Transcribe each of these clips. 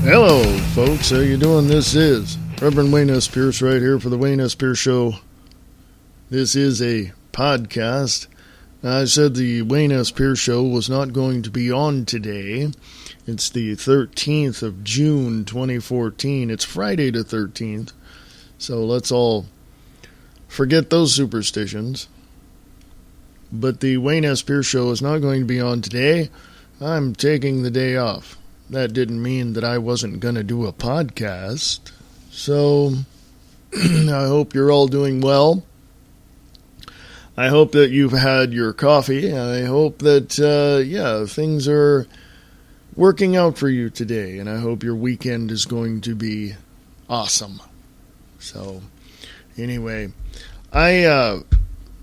Hello, folks. How you doing? This is Reverend Wayne S. Pierce right here for the Wayne S. Pierce Show. This is a podcast. I said the Wayne S. Pierce Show was not going to be on today. It's the 13th of June, 2014. It's Friday the 13th. So let's all forget those superstitions. But the Wayne S. Pierce Show is not going to be on today. I'm taking the day off. That didn't mean that I wasn't going to do a podcast. So, I hope you're all doing well. I hope that you've had your coffee. I hope that, things are working out for you today. And I hope your weekend is going to be awesome. So, anyway, I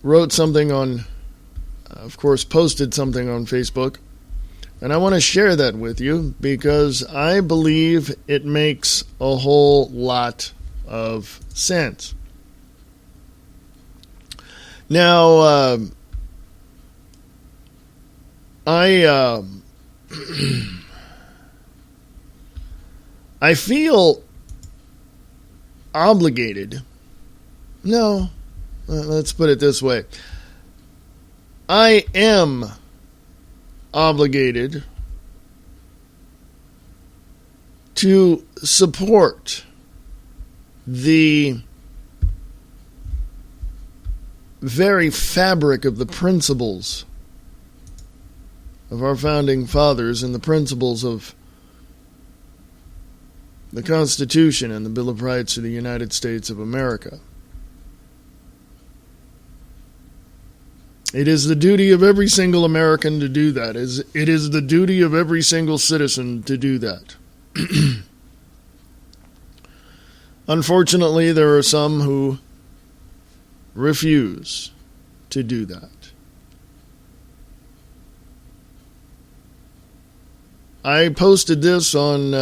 wrote something on, posted something on Facebook. And I want to share that with you because I believe it makes a whole lot of sense. Now, I feel obligated. No, let's put it this way. I am obligated to support the very fabric of the principles of our founding fathers and the principles of the Constitution and the Bill of Rights of the United States of America. It is the duty of every single American to do that. It is the duty of every single citizen to do that. Unfortunately, there are some who refuse to do that. I posted this on,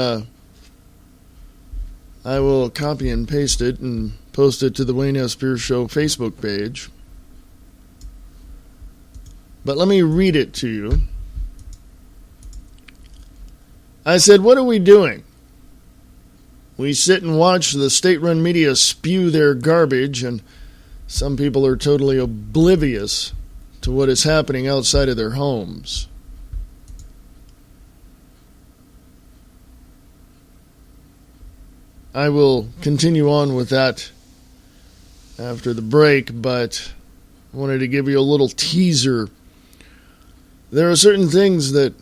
I will copy and paste it and post it to the Wayne S. Pierce Show Facebook page. But let me read it to you. I said, what are we doing? We sit and watch the state-run media spew their garbage, and some people are totally oblivious to what is happening outside of their homes. I will continue on with that after the break, but I wanted to give you a little teaser. There are certain things that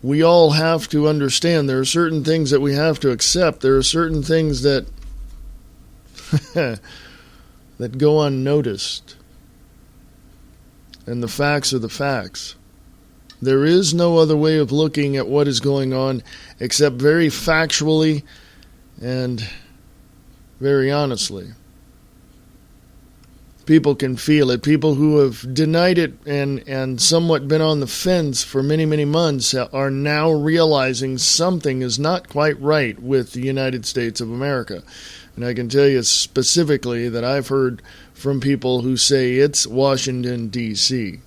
we all have to understand. There are certain things that we have to accept. There are certain things that that go unnoticed. And the facts are the facts. There is no other way of looking at what is going on except very factually and very honestly. People can feel it. People who have denied it and somewhat been on the fence for many, many months are now realizing something is not quite right with the United States of America. And I can tell you specifically that I've heard from people who say it's Washington, D.C.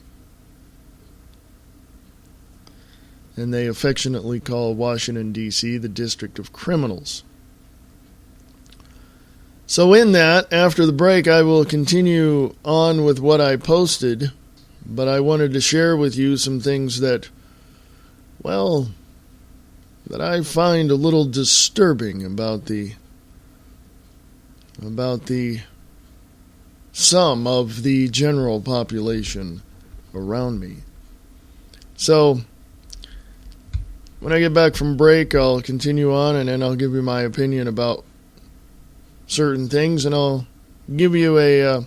And they affectionately call Washington, D.C. the District of Criminals. So in that, after the break, I will continue on with what I posted, but I wanted to share with you some things that I find a little disturbing about the sum of the general population around me. So, when I get back from break, I'll continue on, and then I'll give you my opinion about certain things, and I'll give you a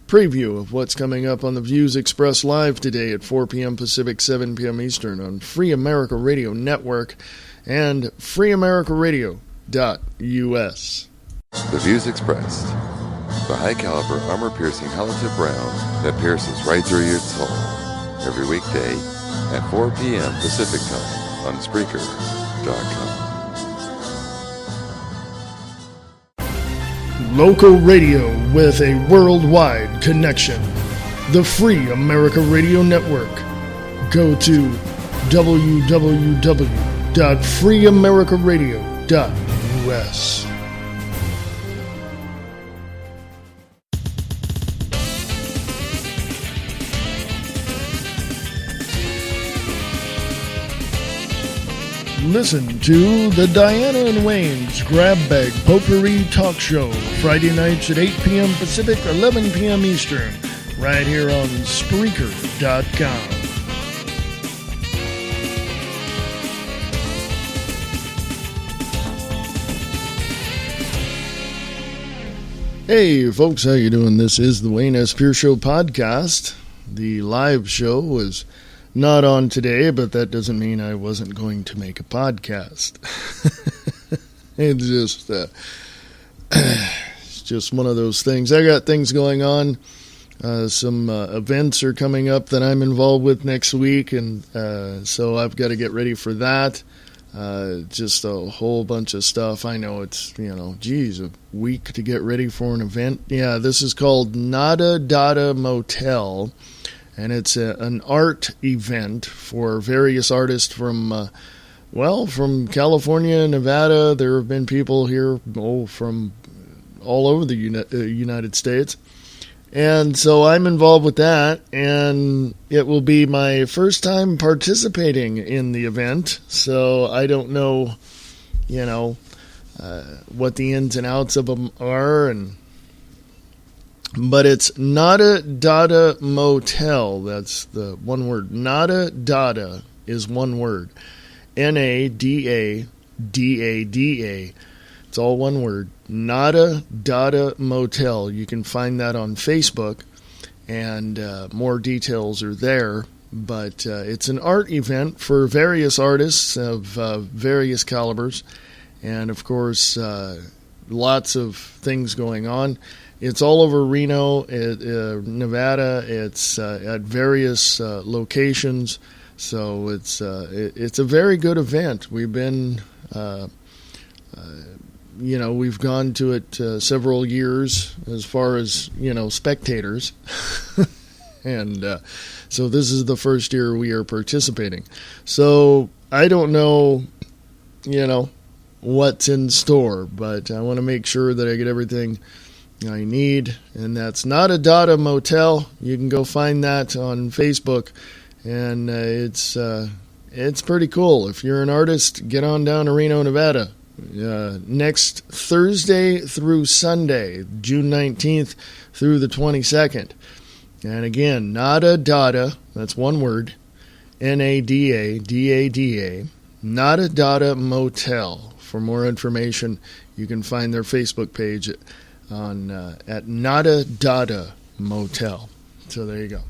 preview of what's coming up on the Views Expressed Live today at 4 p.m. Pacific, 7 p.m. Eastern on Free America Radio Network and freeamericaradio.us. The views expressed, the high-caliber, armor-piercing halotip round that pierces right through your soul every weekday at 4 p.m. Pacific Time on Spreaker.com. Local radio with a worldwide connection. The Free America Radio Network. Go to www www.freeamericaradio.us. Listen to the Diana and Wayne's Grab Bag Potpourri Talk Show, Friday nights at 8 p.m. Pacific, 11 p.m. Eastern, right here on Spreaker.com. Hey folks, how you doing? This is the Wayne S. Pierce Show podcast. The live show was not on today, but that doesn't mean I wasn't going to make a podcast. It's just one of those things. I got things going on. Some events are coming up that I'm involved with next week, and so I've got to get ready for that. Just a whole bunch of stuff. I know it's, a week to get ready for an event. Yeah, this is called Nada Dada Motel. And it's an art event for various artists from California, Nevada. There have been people here from all over the United States. And so I'm involved with that, and it will be my first time participating in the event. So I don't know, what the ins and outs of them are, but it's Nada Dada Motel. That's the one word. Nada Dada is one word. Nadada. It's all one word. Nada Dada Motel. You can find that on Facebook, and more details are there. But it's an art event for various artists of various calibers, and of course, lots of things going on. It's all over Reno, Nevada. It's at various locations, so it's a very good event. We've been, we've gone to it several years as far as spectators, and so this is the first year we are participating. So I don't know, what's in store, but I want to make sure that I get everything I need, and that's Nada Dada Motel. You can go find that on Facebook, and it's pretty cool. If you're an artist, get on down to Reno, Nevada. Next Thursday through Sunday, June 19th through the 22nd. And again, Nada Dada, that's one word, Nadada, Nada Dada Motel. For more information, you can find their Facebook page at Nada Dada Motel. So there you go.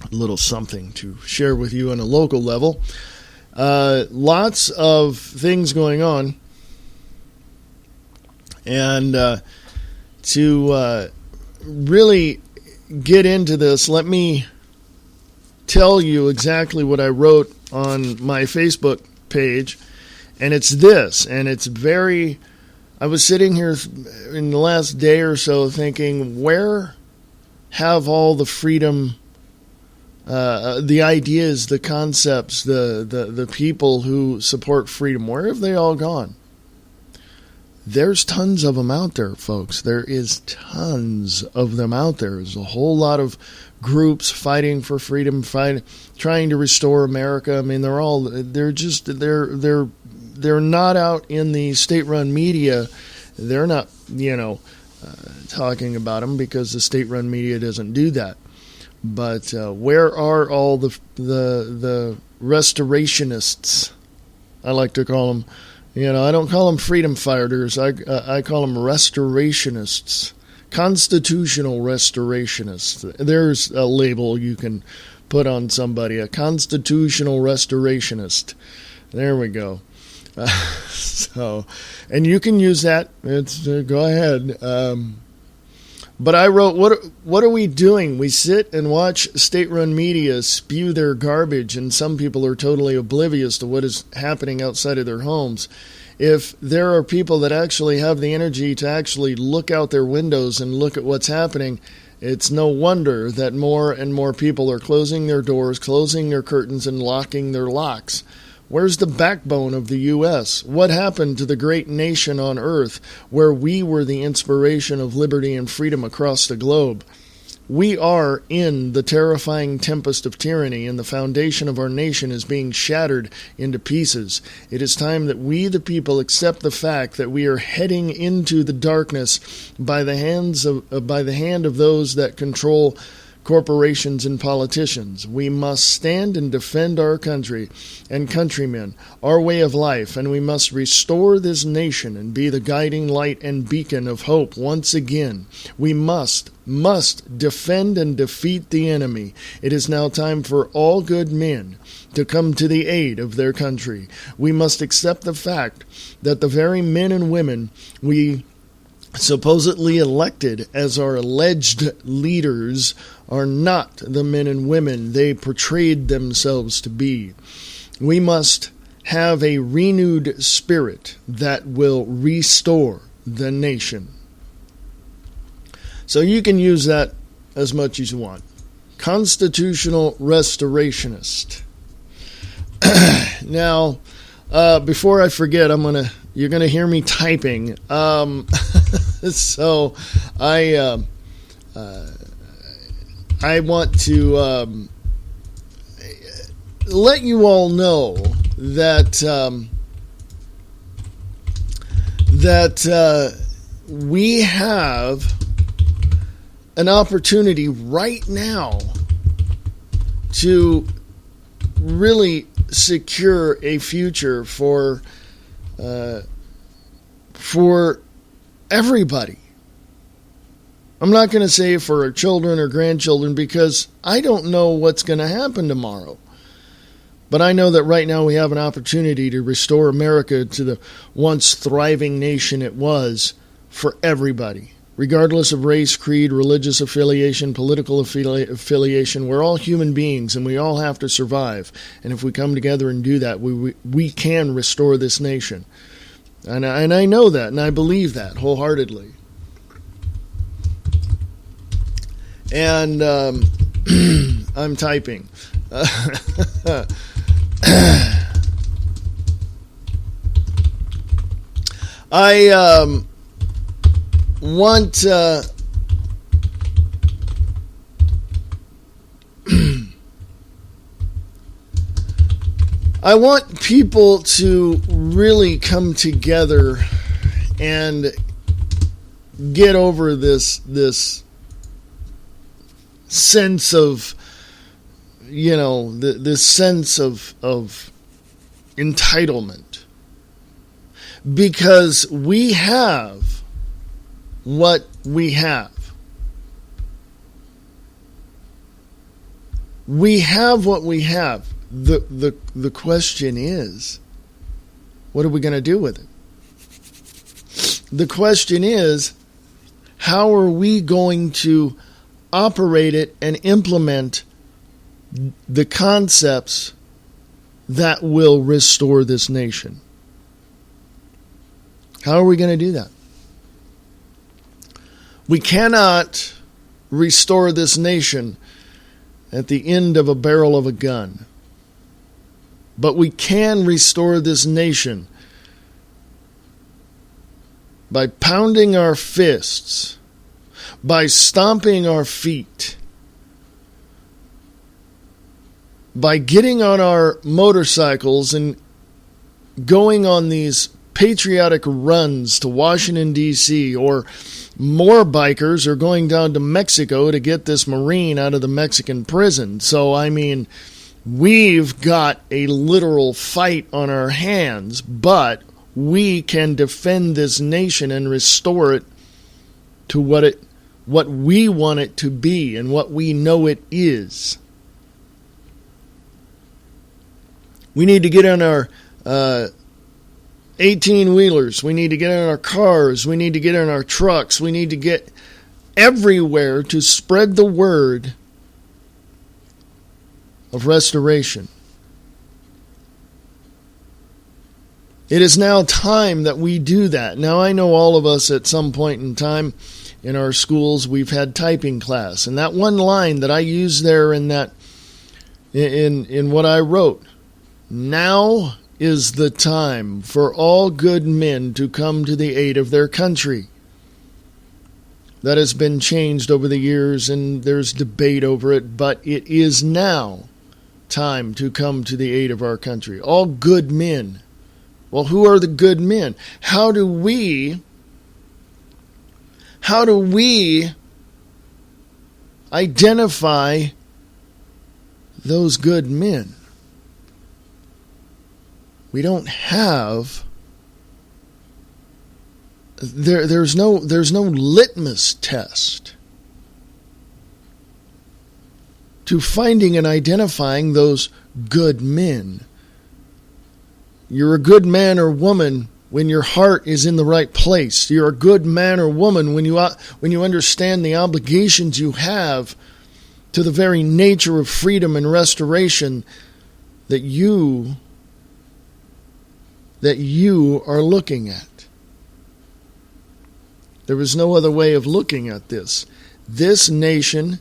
A little something to share with you on a local level. Lots of things going on. And to really get into this, let me tell you exactly what I wrote on my Facebook page. And it's this, and it's very... I was sitting here in the last day or so thinking, where have all the freedom, the ideas, the concepts, the people who support freedom, where have they all gone? There's tons of them out there, folks. There is tons of them out there. There's a whole lot of groups fighting for freedom, trying to restore America. I mean, they're not out in the state-run media. They're not, talking about them because the state-run media doesn't do that. But where are all the restorationists? I like to call them. I don't call them freedom fighters. I call them restorationists, constitutional restorationists. There's a label you can put on somebody: a constitutional restorationist. There we go. And you can use that. Go ahead. But I wrote, what are we doing? We sit and watch state-run media spew their garbage, and some people are totally oblivious to what is happening outside of their homes. If there are people that actually have the energy to actually look out their windows and look at what's happening, it's no wonder that more and more people are closing their doors, closing their curtains, and locking their locks. Where's the backbone of the U.S.? What happened to the great nation on earth where we were the inspiration of liberty and freedom across the globe? We are in the terrifying tempest of tyranny, and the foundation of our nation is being shattered into pieces. It is time that we, the people, accept the fact that we are heading into the darkness by the hand of those that control corporations and politicians. We must stand and defend our country and countrymen, our way of life, and we must restore this nation and be the guiding light and beacon of hope once again. We must defend and defeat the enemy. It is now time for all good men to come to the aid of their country. We must accept the fact that the very men and women we supposedly elected as our alleged leaders are not the men and women they portrayed themselves to be. We must have a renewed spirit that will restore the nation. So you can use that as much as you want. Constitutional restorationist. Now, before I forget, you're gonna hear me typing. So I want to let you all know that we have an opportunity right now to really secure a future for everybody. I'm not going to say for our children or grandchildren because I don't know what's going to happen tomorrow. But I know that right now we have an opportunity to restore America to the once thriving nation it was for everybody. Regardless of race, creed, religious affiliation, political affiliation, we're all human beings and we all have to survive. And if we come together and do that, we can restore this nation. And I know that and I believe that wholeheartedly. And I'm typing. I want I want people to really come together and get over this sense of, this sense of entitlement. Because we have what we have. We have what we have. The question is, what are we going to do with it? The question is, how are we going to operate it and implement the concepts that will restore this nation? How are we going to do that? We cannot restore this nation at the end of a barrel of a gun. But we can restore this nation by pounding our fists, by stomping our feet, by getting on our motorcycles and going on these patriotic runs to Washington, D.C., or more bikers are going down to Mexico to get this Marine out of the Mexican prison. So, we've got a literal fight on our hands, but we can defend this nation and restore it to what we want it to be and what we know it is. We need to get on our 18-wheelers. We need to get in our cars. We need to get in our trucks. We need to get everywhere to spread the word of restoration. It is now time that we do that. Now, I know all of us at some point in time in our schools, we've had typing class. And that one line that I used there in what I wrote, Now is the time for all good men to come to the aid of their country. That has been changed over the years, and there's debate over it, but it is now time to come to the aid of our country. All good men. Well, who are the good men? How do we identify those good men? We don't have there's no litmus test to finding and identifying those good men. You're a good man or woman when your heart is in the right place. You're a good man or woman when you understand the obligations you have to the very nature of freedom and restoration that you are looking at. There is no other way of looking at this. This nation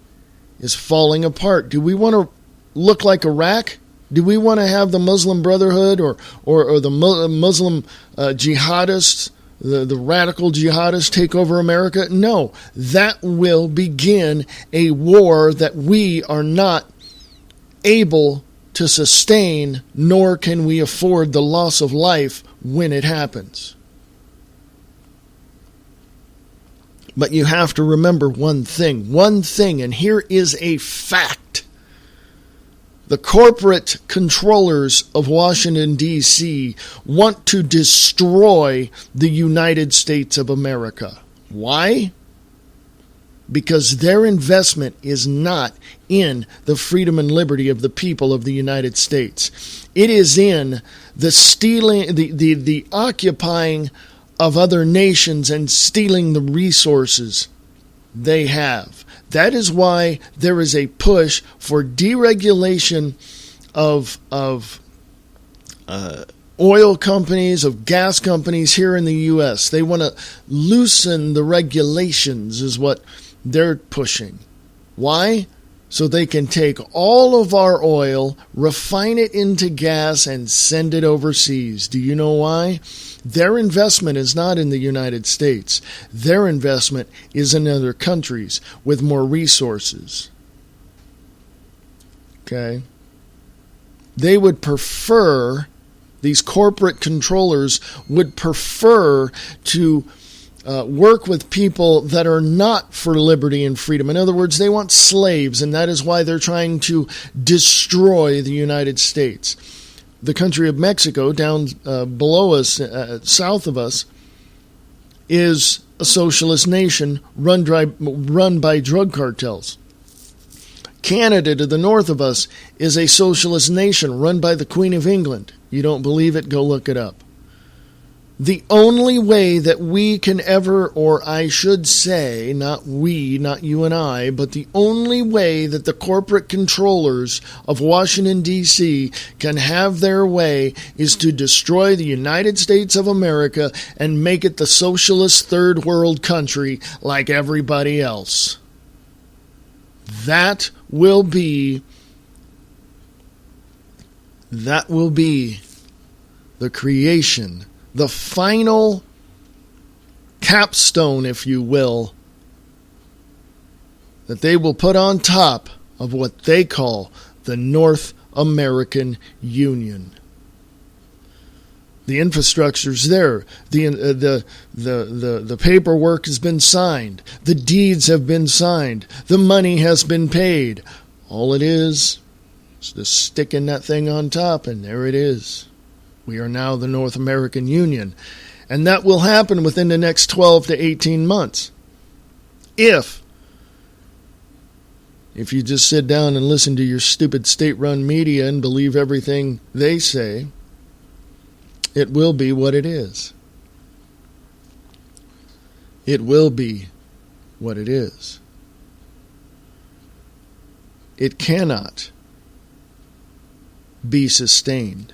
is falling apart. Do we want to look like Iraq? Do we want to have the Muslim Brotherhood or the Muslim jihadists, the radical jihadists take over America? No. That will begin a war that we are not able to sustain, nor can we afford the loss of life when it happens. But you have to remember one thing, and here is a fact. The corporate controllers of Washington, D.C. want to destroy the United States of America. Why? Because their investment is not in the freedom and liberty of the people of the United States. It is in the stealing, the occupying of other nations and stealing the resources they have. That is why there is a push for deregulation of oil companies, of gas companies here in the U.S. They want to loosen the regulations is what they're pushing. Why? So they can take all of our oil, refine it into gas, and send it overseas. Do you know why? Their investment is not in the United States. Their investment is in other countries with more resources. Okay? They would prefer, these corporate controllers would prefer to work with people that are not for liberty and freedom. In other words, they want slaves, and that is why they're trying to destroy the United States. The country of Mexico, down below us, south of us, is a socialist nation run by drug cartels. Canada, to the north of us, is a socialist nation run by the Queen of England. You don't believe it? Go look it up. The only way that we can ever, or I should say, not we, not you and I, but the only way that the corporate controllers of Washington, D.C. can have their way is to destroy the United States of America and make it the socialist third world country like everybody else. That will be the creation, the final capstone, if you will, that they will put on top of what they call the North American Union. The infrastructure's there. The paperwork has been signed. The deeds have been signed. The money has been paid. All it is just sticking that thing on top, and there it is. We are now the North American Union. And that will happen within the next 12 to 18 months. If you just sit down and listen to your stupid state-run media and believe everything they say, it will be what it is. It will be what it is. It cannot be sustained.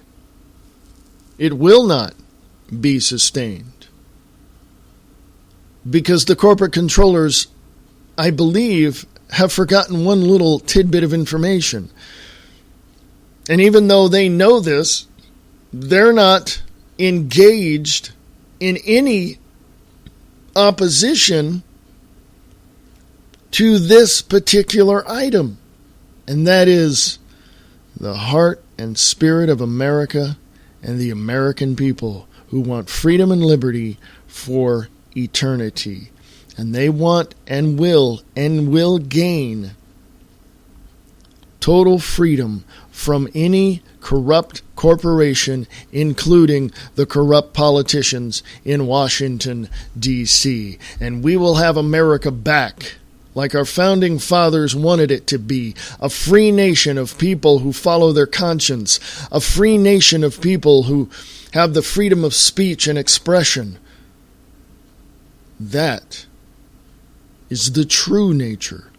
It will not be sustained. Because the corporate controllers, I believe, have forgotten one little tidbit of information. And even though they know this, they're not engaged in any opposition to this particular item. And that is the heart and spirit of America and the American people who want freedom and liberty for eternity. And they want and will gain total freedom from any corrupt corporation, including the corrupt politicians in Washington, D.C. And we will have America back, like our founding fathers wanted it to be, a free nation of people who follow their conscience, a free nation of people who have the freedom of speech and expression. That is the true nature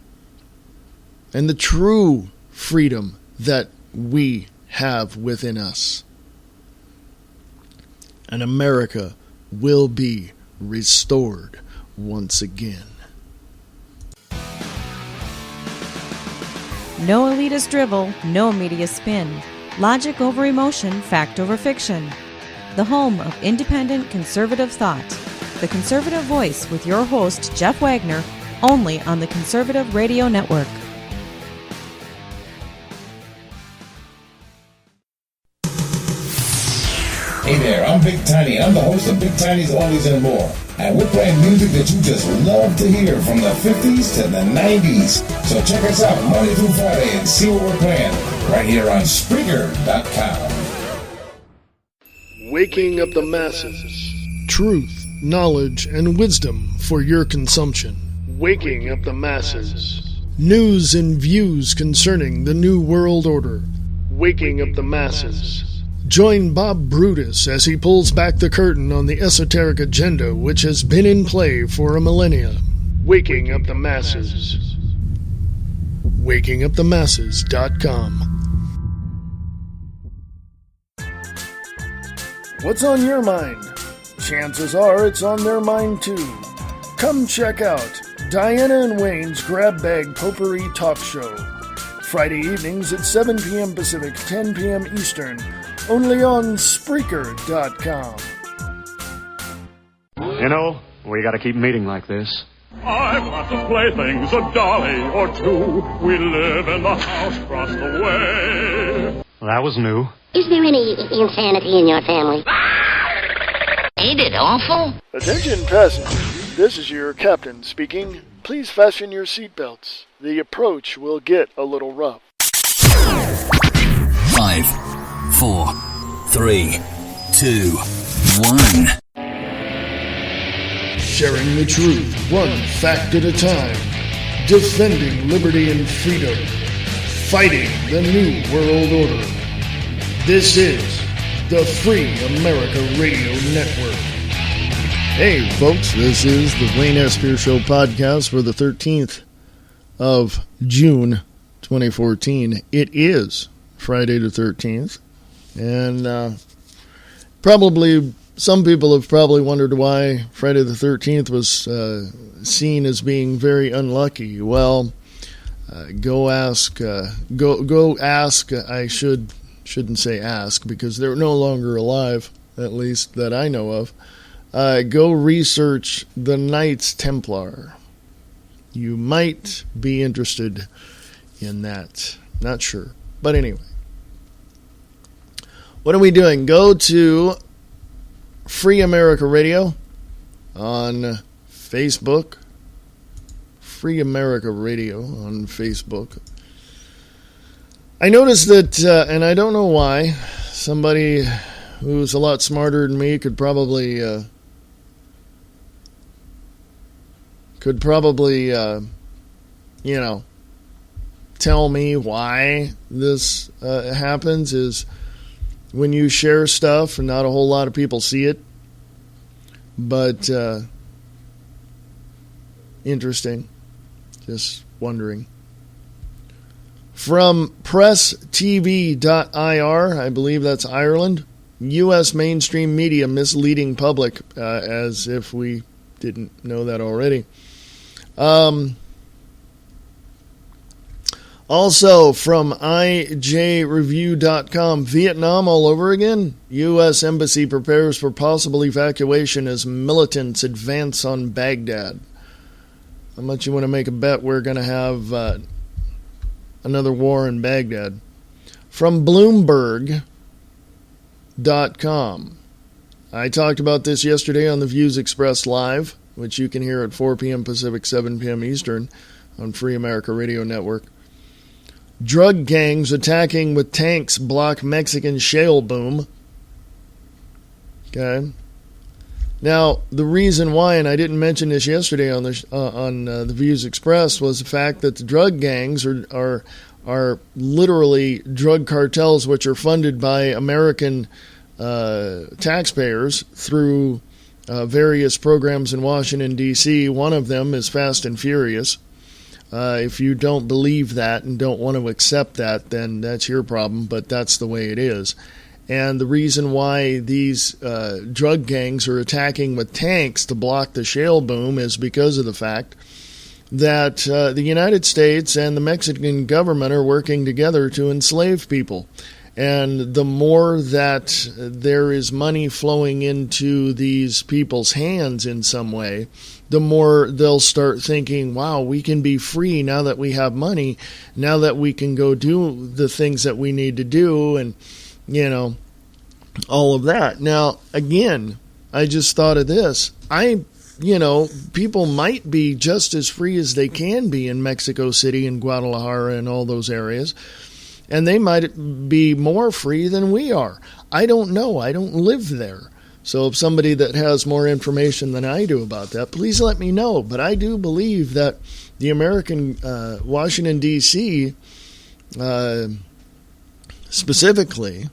and the true freedom that we have within us. And America will be restored once again. No elitist drivel, no media spin. Logic over emotion, fact over fiction. The home of independent conservative thought. The Conservative Voice with your host, Jeff Wagner, only on the Conservative Radio Network. Hey there, I'm Big Tiny, and I'm the host of Big Tiny's Oldies and More. And we're playing music that you just love to hear from the 50s to the 90s. So check us out Monday through Friday and see what we're playing right here on Spreaker.com. Waking up the masses. Truth, knowledge, and wisdom for your consumption. Waking up the masses. News and views concerning the New World Order. Waking up the masses. Join Bob Brutus as he pulls back the curtain on the esoteric agenda which has been in play for a millennia. Waking up the masses. WakingUpTheMasses.com. What's on your mind? Chances are it's on their mind too. Come check out Diana and Wayne's Grab Bag Potpourri Talk Show. Friday evenings at 7 p.m. Pacific, 10 p.m. Eastern, only on Spreaker.com. You know, we gotta keep meeting like this. I've lots of playthings, a dolly or two. We live in the house across the way. Well, that was new. Is there any insanity in your family? Ain't it awful? Attention passengers, this is your captain speaking. Please fasten your seatbelts. The approach will get a little rough. 5, 4, 3, 2, 1. Sharing the truth, one fact at a time. Defending liberty and freedom. Fighting the New World Order. This is the Free America Radio Network. Hey, folks, this is the Wayne S. Pierce Show podcast for the 13th of June, 2014. It is Friday the 13th, and probably some people have probably wondered why Friday the 13th was seen as being very unlucky. Well, go ask. I shouldn't say ask because they're no longer alive, at least that I know of. Go research the Knights Templar. You might be interested in that. Not sure. But anyway. What are we doing? Go to Free America Radio on Facebook. Free America Radio on Facebook. I noticed that, and I don't know why, somebody who's a lot smarter than me could probably tell me why this happens, is when you share stuff and not a whole lot of people see it. But interesting. Just wondering. From presstv.ir, I believe that's Ireland, U.S. mainstream media misleading public, as if we didn't know that already. On Also from IJReview.com, Vietnam all over again. U.S. Embassy prepares for possible evacuation as militants advance on Baghdad. How much you want to make a bet we're going to have another war in Baghdad? From Bloomberg.com. I talked about this yesterday on the Views Expressed Live, which you can hear at 4 p.m. Pacific, 7 p.m. Eastern on Free America Radio Network. Drug gangs attacking with tanks block Mexican shale boom. Okay. Now, the reason why, and I didn't mention this yesterday on the Views Expressed, was the fact that the drug gangs are literally drug cartels which are funded by American taxpayers through various programs in Washington, D.C. One of them is Fast and Furious. If you don't believe that and don't want to accept that, then that's your problem, but that's the way it is. And the reason why these drug gangs are attacking with tanks to block the shale boom is because of the fact that the United States and the Mexican government are working together to enslave people. And the more that there is money flowing into these people's hands in some way, the more they'll start thinking, wow, we can be free now that we have money, now that we can go do the things that we need to do, and, you know, all of that. Now, again, I just thought of this. People might be just as free as they can be in Mexico City and Guadalajara and all those areas, and they might be more free than we are. I don't know. I don't live there. So if somebody that has more information than I do about that, please let me know. But I do believe that the American Washington, D.C., specifically,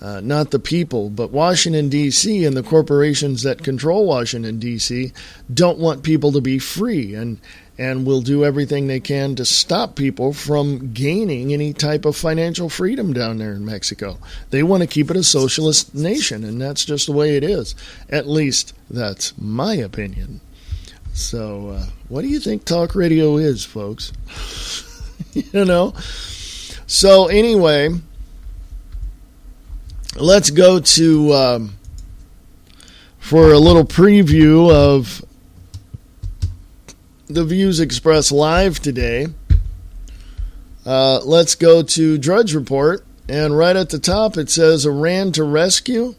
not the people, but Washington, D.C. and the corporations that control Washington, D.C. don't want people to be free and will do everything they can to stop people from gaining any type of financial freedom down there in Mexico. They want to keep it a socialist nation, and that's just the way it is. At least that's my opinion. So what do you think talk radio is, folks? So anyway, let's go to for a little preview of the Views Express Live today. Let's go to Drudge Report, and right at the top it says Iran to rescue.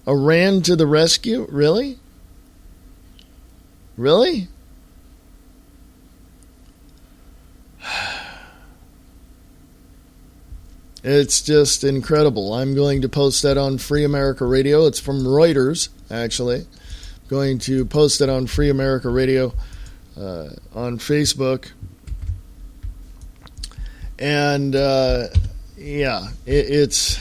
Iran to the rescue? Really? Really? It's just incredible. I'm going to post that on Free America Radio. It's from Reuters, actually. Going to post it on Free America Radio on Facebook. And, it's...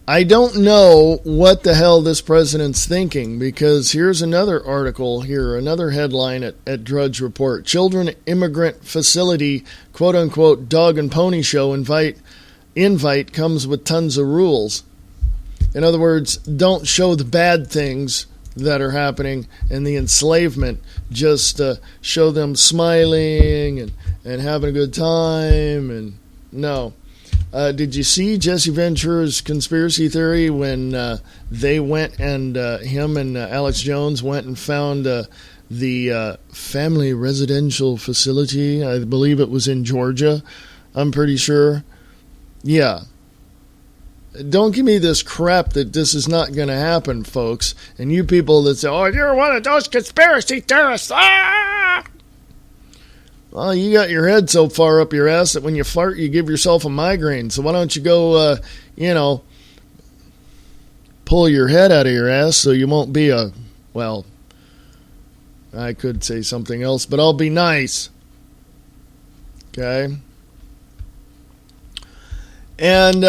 I don't know what the hell this president's thinking, because here's another article here, another headline at Drudge Report. Children immigrant facility, quote-unquote, dog and pony show invite comes with tons of rules. In other words, don't show the bad things that are happening and the enslavement. Just show them smiling and having a good time. And no. Did you see Jesse Ventura's conspiracy theory when they went and him and Alex Jones went and found the family residential facility? I believe it was in Georgia. I'm pretty sure. Yeah. Don't give me this crap that this is not going to happen, folks. And you people that say, oh, you're one of those conspiracy theorists. Ah! Well, you got your head so far up your ass that when you fart, you give yourself a migraine. So why don't you go, pull your head out of your ass so you won't be I could say something else, but I'll be nice. Okay? And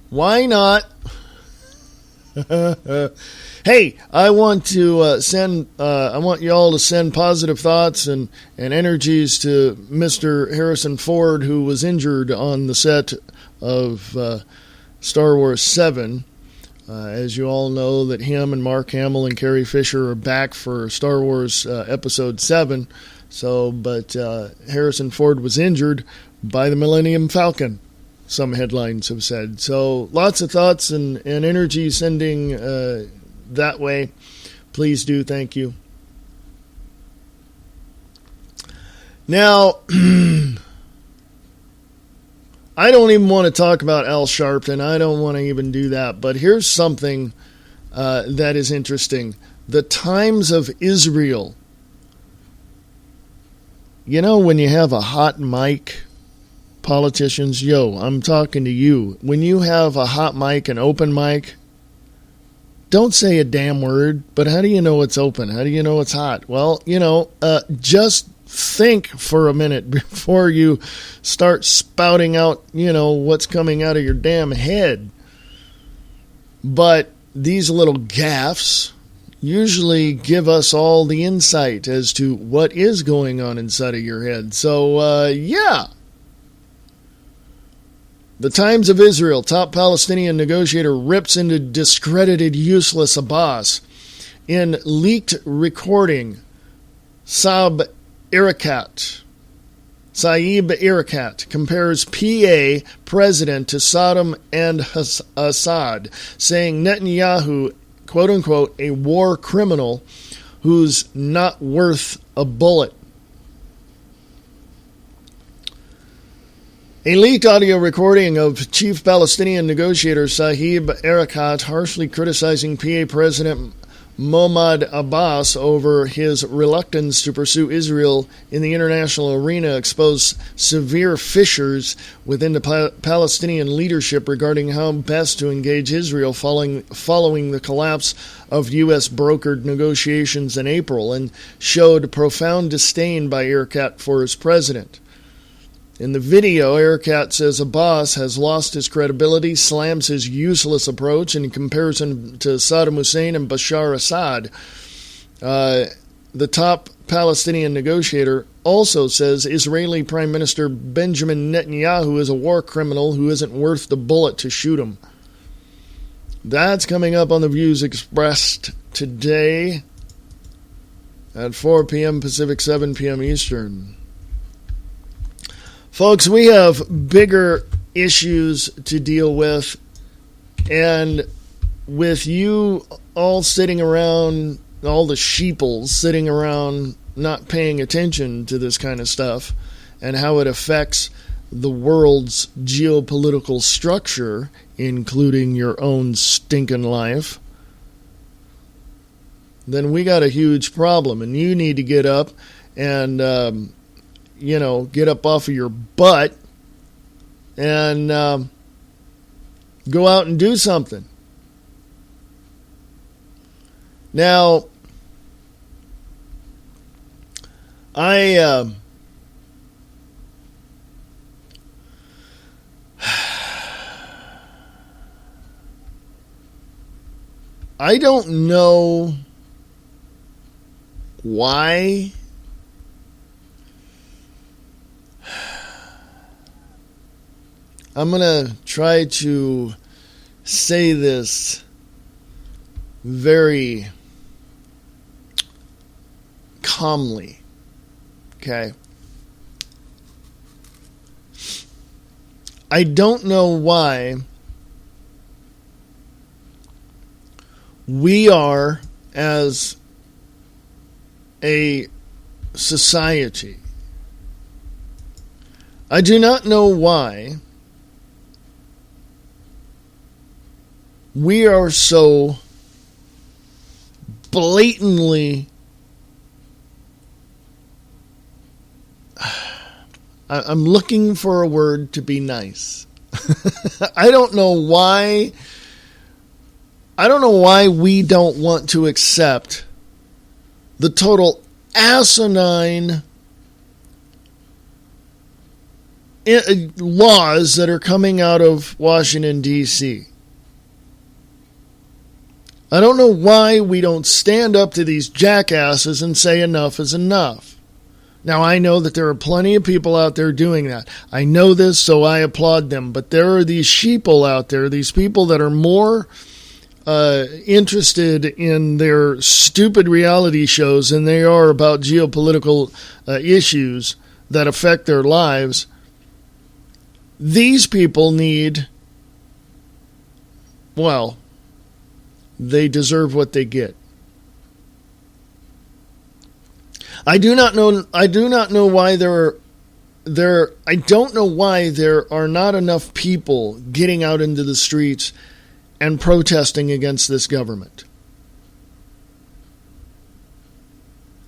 why not? Hey, I want to I want you all to send positive thoughts and energies to Mr. Harrison Ford, who was injured on the set of Star Wars 7. As you all know, that him and Mark Hamill and Carrie Fisher are back for Star Wars Episode 7. But Harrison Ford was injured by the Millennium Falcon, some headlines have said. So lots of thoughts and energy sending that way. Please do. Thank you. Now, I don't even want to talk about Al Sharpton. I don't want to even do that. But here's something that is interesting. The Times of Israel. You know, when you have a hot mic, politicians, I'm talking to you. When you have a hot mic, an open mic, don't say a damn word. But how do you know it's open? How do you know it's hot? Well, just think for a minute before you start spouting out, what's coming out of your damn head. But these little gaffes usually give us all the insight as to what is going on inside of your head. So, yeah. The Times of Israel, top Palestinian negotiator rips into discredited, useless Abbas. In leaked recording, Saeb Erekat compares PA president to Saddam and Assad, saying Netanyahu, quote-unquote, a war criminal who's not worth a bullet. A leaked audio recording of chief Palestinian negotiator Saeb Erekat harshly criticizing PA President Mahmoud Abbas over his reluctance to pursue Israel in the international arena exposed severe fissures within the Palestinian leadership regarding how best to engage Israel following the collapse of U.S. brokered negotiations in April, and showed profound disdain by Erekat for his president. In the video, Erekat says Abbas has lost his credibility, slams his useless approach in comparison to Saddam Hussein and Bashar Assad. The top Palestinian negotiator also says Israeli Prime Minister Benjamin Netanyahu is a war criminal who isn't worth the bullet to shoot him. That's coming up on the views expressed today at 4 p.m. Pacific, 7 p.m. Eastern. Folks, we have bigger issues to deal with, and with you all sitting around, all the sheeples sitting around not paying attention to this kind of stuff and how it affects the world's geopolitical structure, including your own stinking life, then we got a huge problem, and you need to get up and get up off of your butt and go out and do something. Now, I don't know why I'm going to try to say this very calmly, okay? I don't know why we are, as a society, I do not know why we are so blatantly, I'm looking for a word to be nice. I don't know why we don't want to accept the total asinine laws that are coming out of Washington, D.C. I don't know why we don't stand up to these jackasses and say enough is enough. Now, I know that there are plenty of people out there doing that. I know this, so I applaud them. But there are these sheeple out there, these people that are more interested in their stupid reality shows than they are about geopolitical issues that affect their lives. These people need, well, they deserve what they get. I do not know why there are not enough people getting out into the streets and protesting against this government.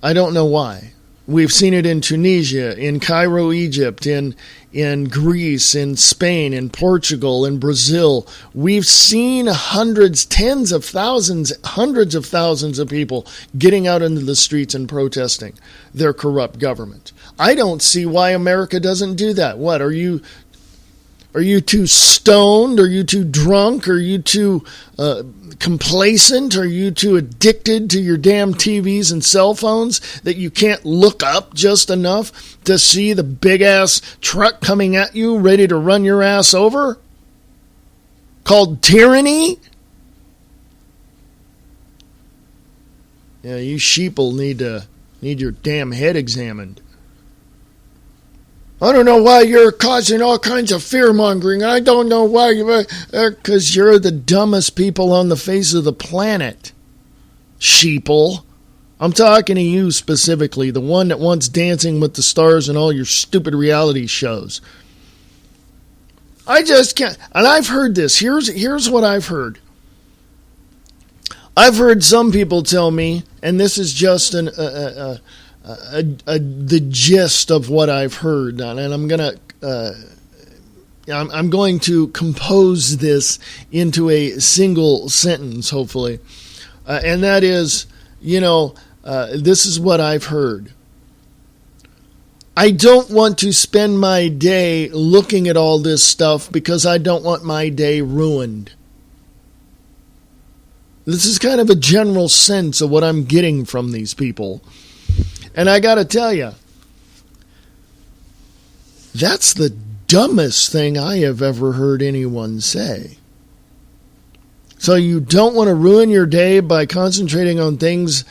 I don't know why. We've seen it in Tunisia, in Cairo, Egypt, in Greece, in Spain, in Portugal, in Brazil. We've seen hundreds of thousands of people getting out into the streets and protesting their corrupt government. I don't see why America doesn't do that. What, are you too stoned? Are you too drunk? Are you too complacent? Are you too addicted to your damn TVs and cell phones that you can't look up just enough to see the big-ass truck coming at you ready to run your ass over? Called tyranny? Yeah, you sheeple need your damn head examined. I don't know why you're causing all kinds of fear-mongering. I don't know why because you're the dumbest people on the face of the planet, sheeple. I'm talking to you specifically, the one that wants Dancing with the Stars and all your stupid reality shows. I just can't. And I've heard this. Here's what I've heard. I've heard some people tell me, and this is just the gist of what I've heard, and I'm going to compose this into a single sentence, hopefully, and that is, this is what I've heard. I don't want to spend my day looking at all this stuff because I don't want my day ruined. This is kind of a general sense of what I'm getting from these people. And I got to tell you, that's the dumbest thing I have ever heard anyone say. So you don't want to ruin your day by concentrating on things,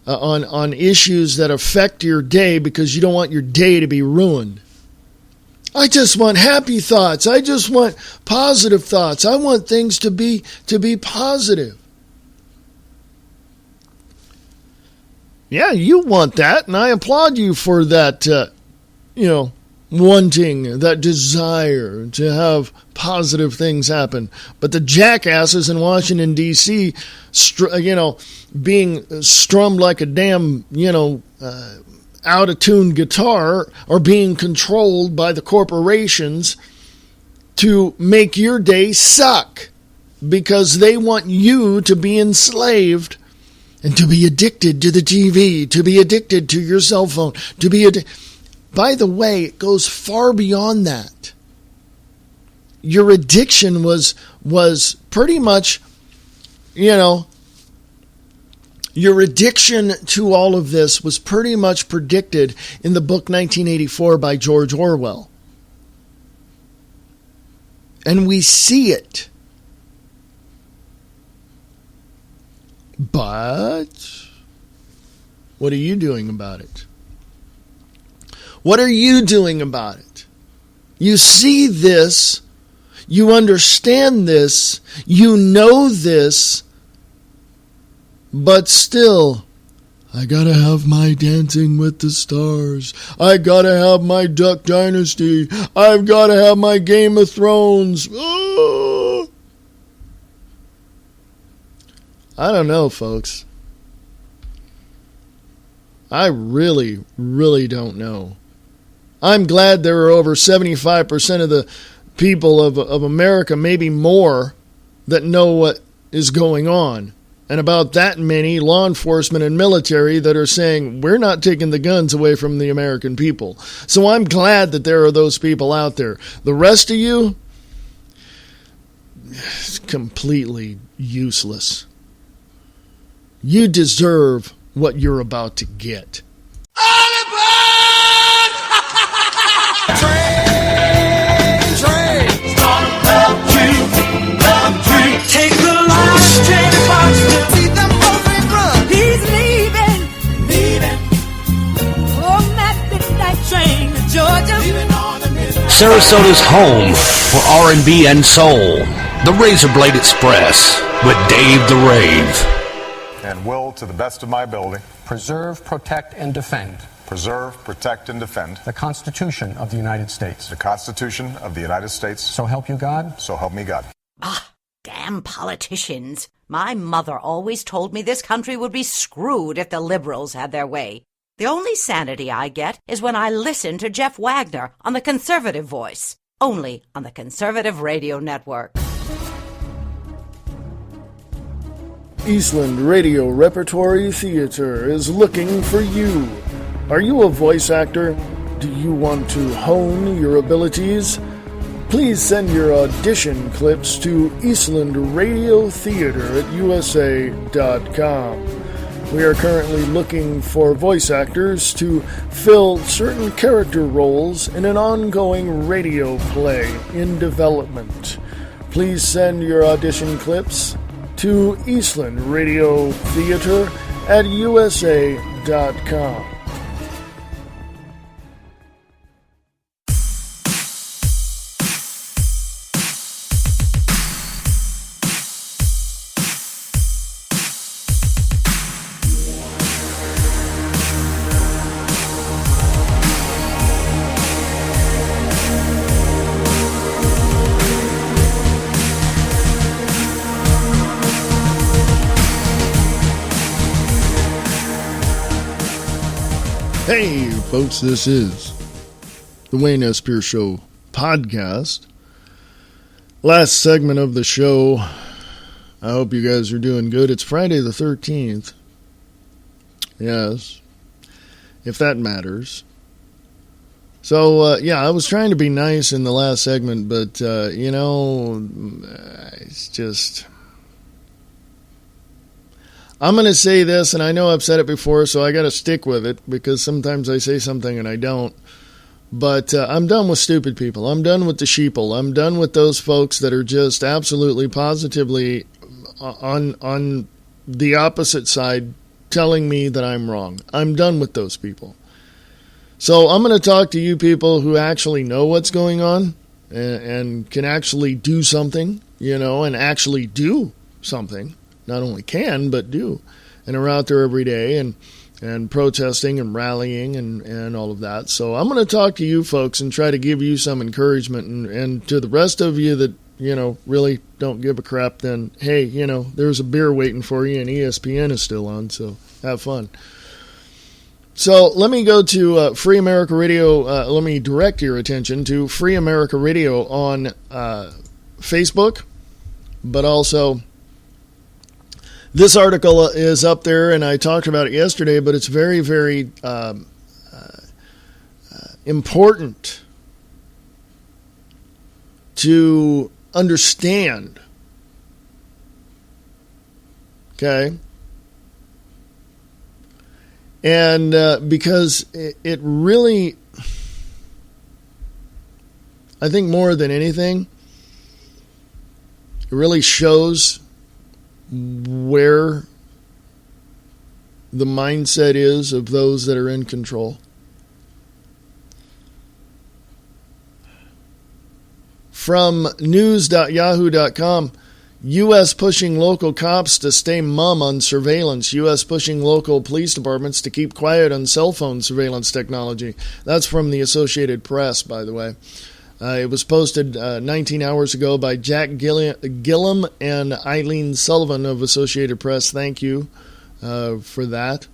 on issues that affect your day because you don't want your day to be ruined. I just want happy thoughts. I just want positive thoughts. I want things to be positive. Yeah, you want that, and I applaud you for that, wanting, that desire to have positive things happen. But the jackasses in Washington, D.C., being strummed like a damn, out-of-tune guitar, are being controlled by the corporations to make your day suck because they want you to be enslaved and to be addicted to the TV, to be addicted to your cell phone, to be By the way, it goes far beyond that. Your addiction was pretty much, your addiction to all of this was pretty much predicted in the book 1984 by George Orwell. And we see it. But what are you doing about it? What are you doing about it? You see this, you understand this, you know this, but still, I gotta have my Dancing with the Stars. I gotta have my Duck Dynasty. I've gotta have my Game of Thrones. Oh! I don't know, folks. I really, really don't know. I'm glad there are over 75% of the people of America, maybe more, that know what is going on. And about that many law enforcement and military that are saying, we're not taking the guns away from the American people. So I'm glad that there are those people out there. The rest of you, it's completely useless. You deserve what you're about to get. Take the last train. Sarasota's home for R&B and soul. The Razor Blade Express with Dave the Rave. And will, to the best of my ability, preserve, protect, and defend preserve, protect, and defend the Constitution of the United States. the Constitution of the United States. So help you God. So help me God. Ah, damn politicians. My mother always told me this country would be screwed if the liberals had their way. The only sanity I get is when I listen to Jeff Wagner on the Conservative Voice, only on the Conservative Radio Network. Eastland Radio Repertory Theater is looking for you. Are you a voice actor? Do you want to hone your abilities? Please send your audition clips to Eastland Radio Theater at USA.com. We are currently looking for voice actors to fill certain character roles in an ongoing radio play in development. Please send your audition clips to Eastland Radio Theater at USA.com. Hey, folks, this is the Wayne S. Pierce Show podcast. Last segment of the show. I hope you guys are doing good. It's Friday the 13th. Yes, if that matters. So, I was trying to be nice in the last segment, but, it's just... I'm going to say this, and I know I've said it before, so I got to stick with it, because sometimes I say something and I don't. But I'm done with stupid people. I'm done with the sheeple. I'm done with those folks that are just absolutely, positively on the opposite side telling me that I'm wrong. I'm done with those people. So I'm going to talk to you people who actually know what's going on and can actually do something, and actually do something. Not only can, but do, and are out there every day and protesting and rallying and all of that. So I'm going to talk to you folks and try to give you some encouragement, and to the rest of you that, really don't give a crap, then, hey, there's a beer waiting for you and ESPN is still on, so have fun. So let me go to Free America Radio. Let me direct your attention to Free America Radio on Facebook, but also... This article is up there, and I talked about it yesterday, but it's very, very important to understand. Okay? And because it really, I think more than anything, it really shows where the mindset is of those that are in control. From news.yahoo.com, U.S. pushing local cops to stay mum on surveillance. U.S. pushing local police departments to keep quiet on cell phone surveillance technology. That's from the Associated Press, by the way. It was posted 19 hours ago by Jack Gillum and Eileen Sullivan of Associated Press. Thank you for that.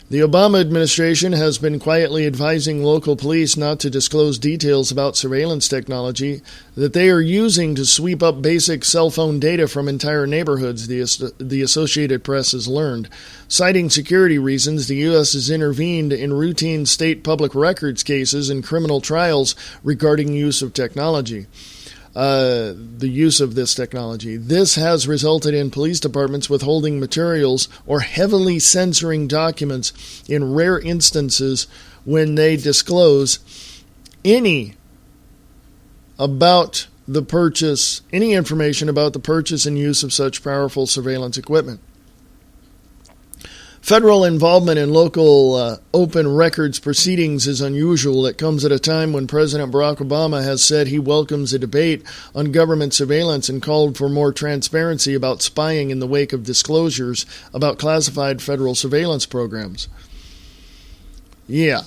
The Obama administration has been quietly advising local police not to disclose details about surveillance technology that they are using to sweep up basic cell phone data from entire neighborhoods, the Associated Press has learned. Citing security reasons, the U.S. has intervened in routine state public records cases and criminal trials regarding use of technology. The use of this technology. This has resulted in police departments withholding materials or heavily censoring documents in rare instances when they disclose any information about the purchase and use of such powerful surveillance equipment. Federal involvement in local open records proceedings is unusual. It comes at a time when President Barack Obama has said he welcomes a debate on government surveillance and called for more transparency about spying in the wake of disclosures about classified federal surveillance programs. Yeah.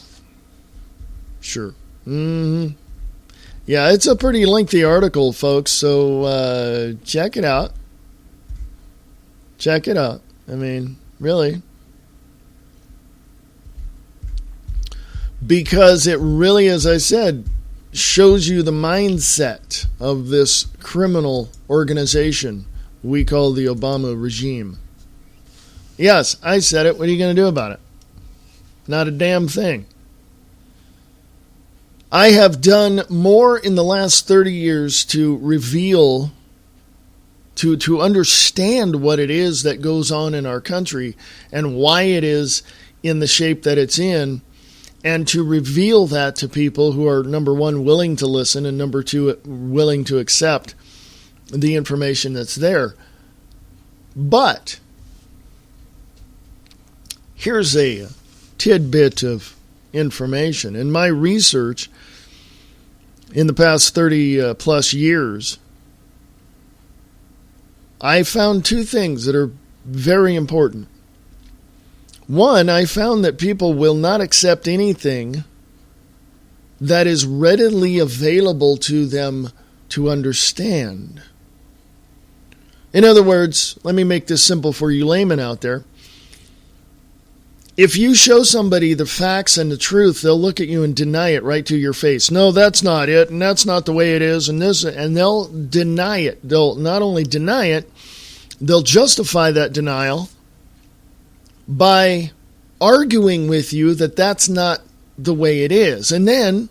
Sure. Yeah, it's a pretty lengthy article, folks, so check it out. Check it out. I mean, really. Because it really, as I said, shows you the mindset of this criminal organization we call the Obama regime. Yes, I said it. What are you going to do about it? Not a damn thing. I have done more in the last 30 years to reveal, to understand what it is that goes on in our country and why it is in the shape that it's in, and to reveal that to people who are, number one, willing to listen, and number two, willing to accept the information that's there. But here's a tidbit of information. In my research in the past 30 plus years, I found two things that are very important. One, I found that people will not accept anything that is readily available to them to understand. In other words, let me make this simple for you laymen out there. If you show somebody the facts and the truth, they'll look at you and deny it right to your face. No, that's not it, and that's not the way it is, and they'll deny it. They'll not only deny it, they'll justify that denial by arguing with you that that's not the way it is. And then,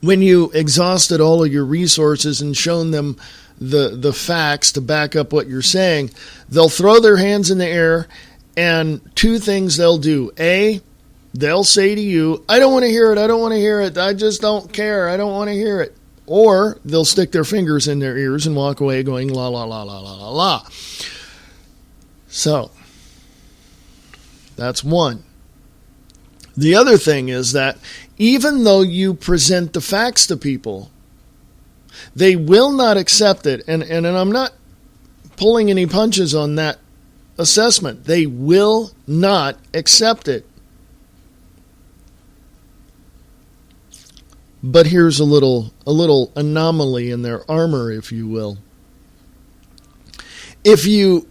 when you exhausted all of your resources and shown them the facts to back up what you're saying, they'll throw their hands in the air, and two things they'll do. A, they'll say to you, I don't want to hear it, I don't want to hear it, I just don't care, I don't want to hear it. Or they'll stick their fingers in their ears and walk away going, la, la, la, la, la, la, la. So, that's one. The other thing is that even though you present the facts to people, they will not accept it. And I'm not pulling any punches on that assessment. They will not accept it. But here's a little anomaly in their armor, if you will. If you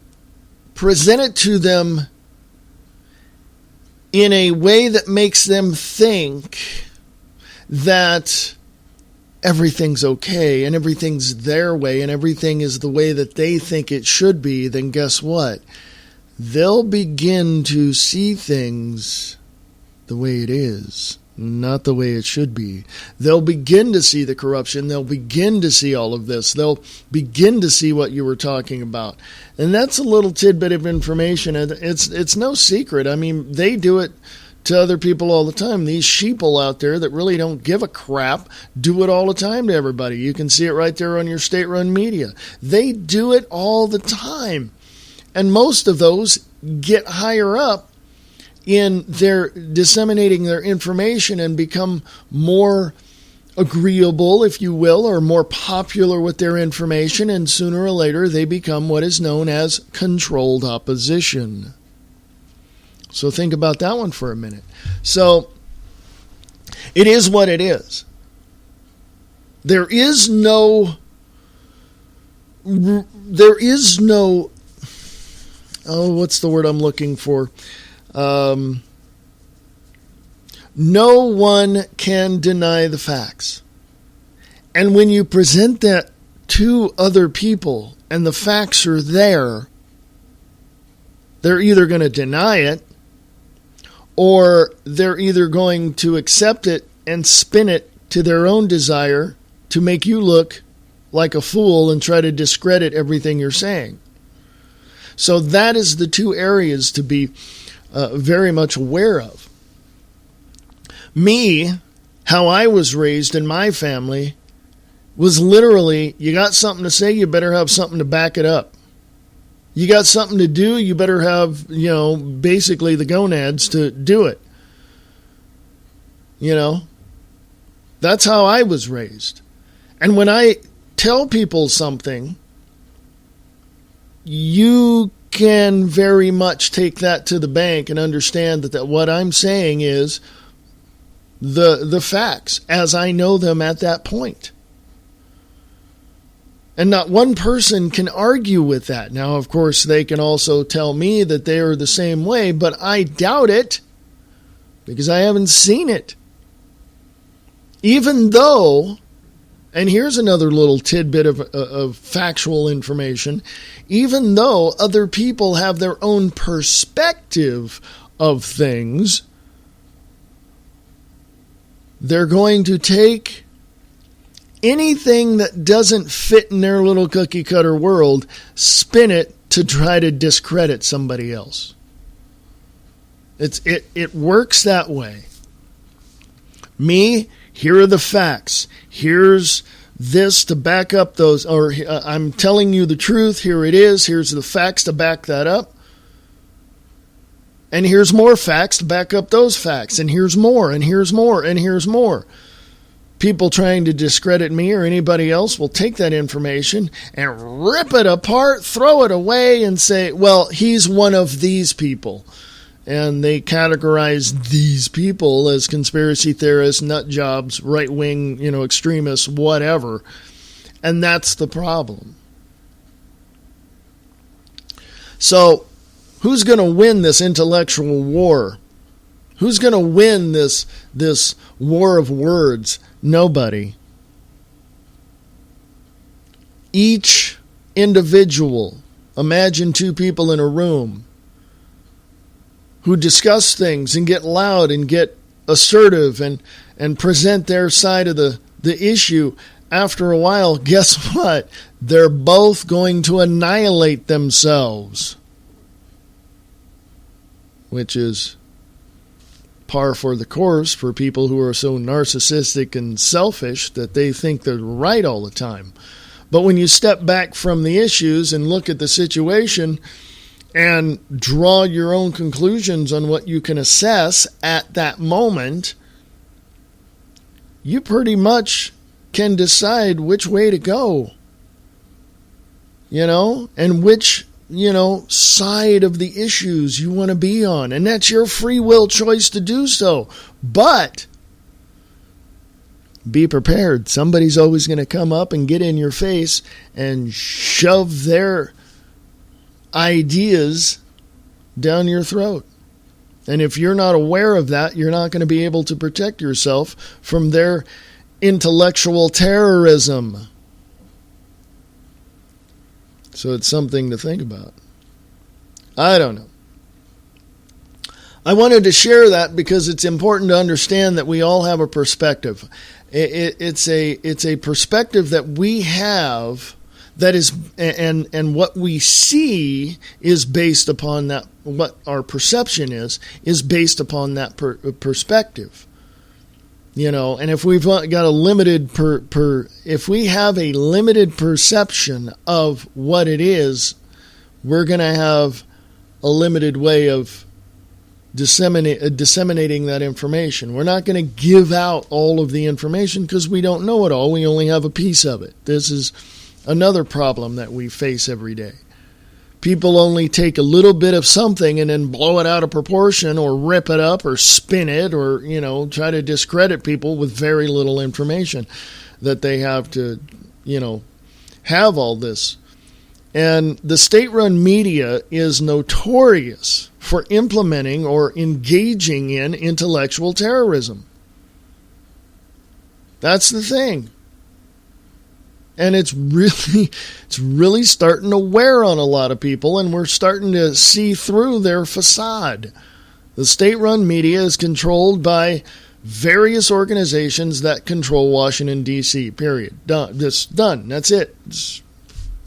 present it to them in a way that makes them think that everything's okay and everything's their way and everything is the way that they think it should be, then guess what? They'll begin to see things the way it is, not the way it should be. They'll begin to see the corruption. They'll begin to see all of this. They'll begin to see what you were talking about. And that's a little tidbit of information. It's no secret. I mean, they do it to other people all the time. These sheeple out there that really don't give a crap do it all the time to everybody. You can see it right there on your state-run media. They do it all the time. And most of those get higher up in their disseminating their information and become more agreeable, if you will, or more popular with their information, and sooner or later they become what is known as controlled opposition. So think about that one for a minute. So it is what it is. There is no what's the word I'm looking for? No one can deny the facts. And when you present that to other people and the facts are there, they're either going to deny it or they're either going to accept it and spin it to their own desire to make you look like a fool and try to discredit everything you're saying. So that is the two areas to be very much aware of. Me, how I was raised in my family, was literally, you got something to say, you better have something to back it up. You got something to do, you better have, basically the gonads to do it. That's how I was raised. And when I tell people something, you can very much take that to the bank and understand that what I'm saying is the facts as I know them at that point. And not one person can argue with that. Now, of course, they can also tell me that they are the same way, but I doubt it because I haven't seen it. Even though, and here's another little tidbit of factual information, even though other people have their own perspective of things, they're going to take anything that doesn't fit in their little cookie cutter world, spin it to try to discredit somebody else. It works that way. Me, here are the facts. Here's this to back up those, or I'm telling you the truth. Here it is. Here's the facts to back that up. And here's more facts to back up those facts. And here's more, and here's more, and here's more. People trying to discredit me or anybody else will take that information and rip it apart, throw it away, and say, well, he's one of these people. And they categorize these people as conspiracy theorists, nut jobs, right-wing, extremists, whatever. And that's the problem. So, who's going to win this intellectual war? Who's going to win this war of words? Nobody. Each individual, imagine two people in a room who discuss things and get loud and get assertive and present their side of the issue. After a while, guess what? They're both going to annihilate themselves, which is par for the course for people who are so narcissistic and selfish that they think they're right all the time. But when you step back from the issues and look at the situation and draw your own conclusions on what you can assess at that moment, you pretty much can decide which way to go, and which side of the issues you want to be on. And that's your free will choice to do so. But be prepared. Somebody's always going to come up and get in your face and shove their ideas down your throat. And if you're not aware of that, you're not going to be able to protect yourself from their intellectual terrorism. So it's something to think about. I don't know. I wanted to share that because it's important to understand that we all have a perspective. It's a perspective that we have that is, and what we see is based upon that. What our perception is based upon that perspective. And if we've got a limited if we have a limited perception of what it is, we're going to have a limited way of disseminating that information. We're not going to give out all of the information because we don't know it all. We only have a piece of it. This is another problem that we face every day. People only take a little bit of something and then blow it out of proportion or rip it up or spin it or, try to discredit people with very little information that they have to, have all this. And the state-run media is notorious for implementing or engaging in intellectual terrorism. That's the thing. And it's really starting to wear on a lot of people, and we're starting to see through their facade. The state-run media is controlled by various organizations that control Washington, D.C., period. Done. Just done. That's it.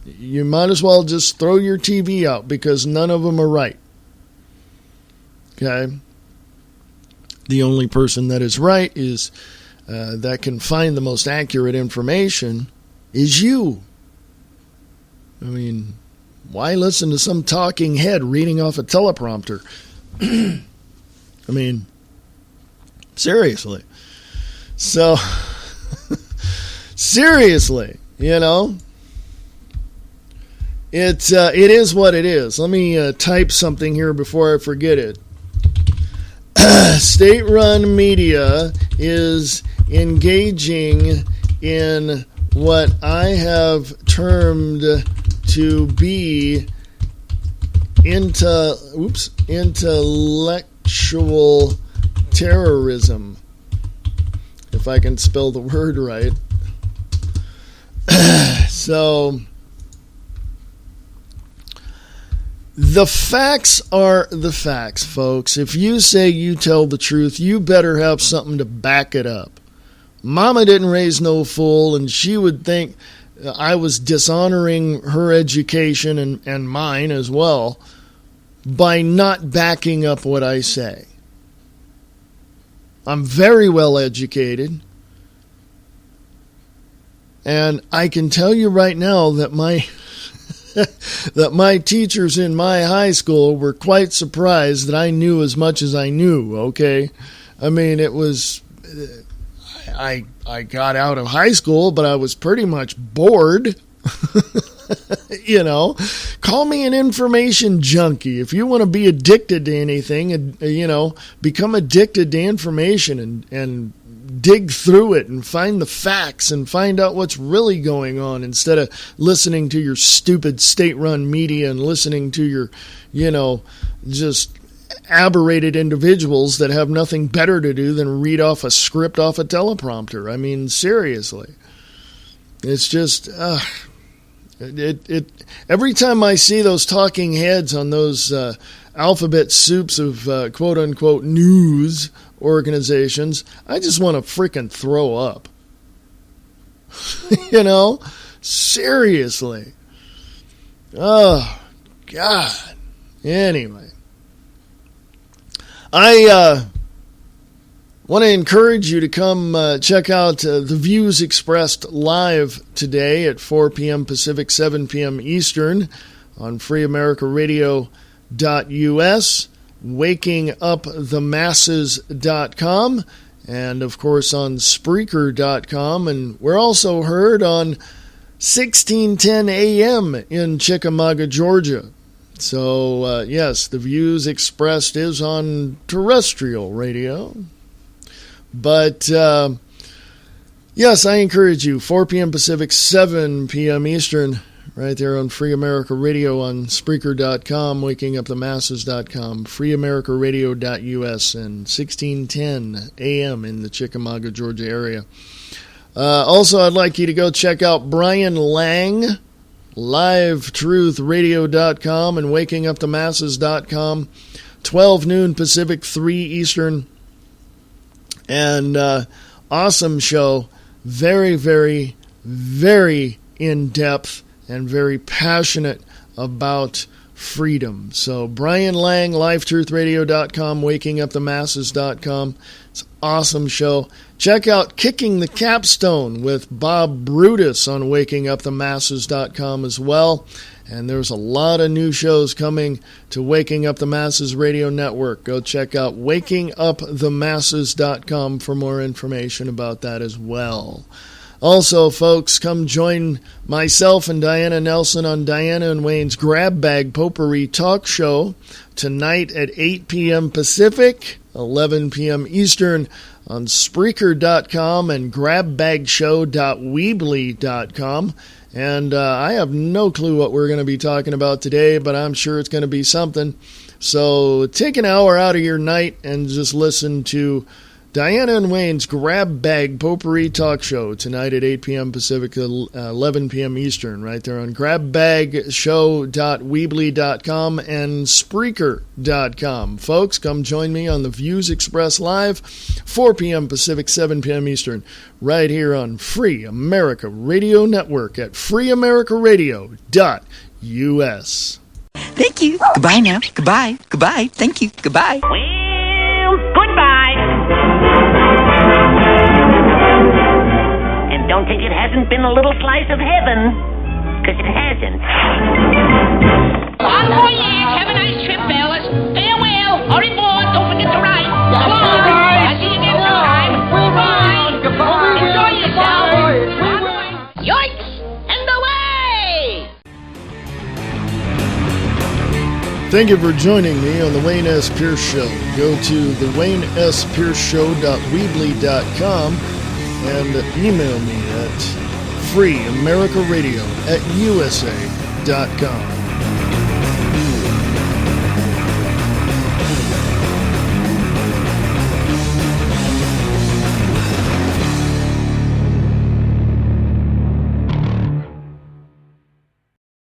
You might as well just throw your TV out because none of them are right. Okay? The only person that is right is that can find the most accurate information is you. I mean, Why listen to some talking head reading off a teleprompter? I mean, seriously. So, seriously, you know, it is what it is. Let me type something here before I forget it. State-run media is engaging in what I have termed to be intellectual terrorism, if I can spell the word right. So, the facts are the facts, folks. If you say you tell the truth, you better have something to back it up. Mama didn't raise no fool, and she would think I was dishonoring her education and mine as well by not backing up what I say. I'm very well educated, and I can tell you right now that my teachers in my high school were quite surprised that I knew as much as I knew, okay? I mean, it was... I got out of high school, but I was pretty much bored. You know, call me an information junkie. If you want to be addicted to anything, you know, become addicted to information and dig through it and find the facts and find out what's really going on instead of listening to your stupid state-run media and listening to your, you know, just aberrated individuals that have nothing better to do than read off a script off a teleprompter. I mean, seriously. It's just, every time I see those talking heads on those alphabet soups of quote-unquote news organizations, I just want to freaking throw up. You know? Seriously. Oh, God. Anyway. I want to encourage you to come check out the views expressed live today at 4 p.m. Pacific, 7 p.m. Eastern on freeamericaradio.us, wakingupthemasses.com, and, of course, on Spreaker.com. And we're also heard on 1610 a.m. in Chickamauga, Georgia. So, yes, the views expressed is on terrestrial radio. But, yes, I encourage you, 4 p.m. Pacific, 7 p.m. Eastern, right there on Free America Radio on Spreaker.com, wakingupthemasses.com, freeamericaradio.us, and 1610 a.m. in the Chickamauga, Georgia area. Also, I'd like you to go check out Brian Lang, LiveTruthRadio.com and WakingUpTheMasses.com, 12 noon Pacific, 3 Eastern. And awesome show. Very, very, very in-depth and very passionate about freedom. So Brian Lang, LiveTruthRadio.com, WakingUpTheMasses.com. It's an awesome show. Check out Kicking the Capstone with Bob Brutus on WakingUpTheMasses.com as well. And there's a lot of new shows coming to Waking Up the Masses Radio Network. Go check out WakingUpTheMasses.com for more information about that as well. Also, folks, come join myself and Diana Nelson on Diana and Wayne's Grab Bag Potpourri Talk Show tonight at 8 p.m. Pacific, 11 p.m. Eastern on Spreaker.com and grabbagshow.weebly.com. And I have no clue what we're going to be talking about today, but I'm sure it's going to be something. So take an hour out of your night and just listen to Diana and Wayne's Grab Bag Potpourri Talk Show tonight at 8 p.m. Pacific, 11 p.m. Eastern, right there on grabbagshow.weebly.com and Spreaker.com. Folks, come join me on the Views Express Live, 4 p.m. Pacific, 7 p.m. Eastern, right here on Free America Radio Network at freeamericaradio.us. Thank you. Goodbye now. Goodbye. Goodbye. Thank you. Goodbye. Well, goodbye. And don't think it hasn't been a little slice of heaven, 'cause it hasn't. Oh, yes. Have a nice trip, fellas. Farewell. Au revoir. Don't forget to write. So long. I'll see you again sometime. Bye. Goodbye. Enjoy yourself. Yoinks and away! Thank you for joining me on the Wayne S. Pierce Show. Go to thewaynesPierceShow.weebly.com and email me at freeamericaradio@usa.com.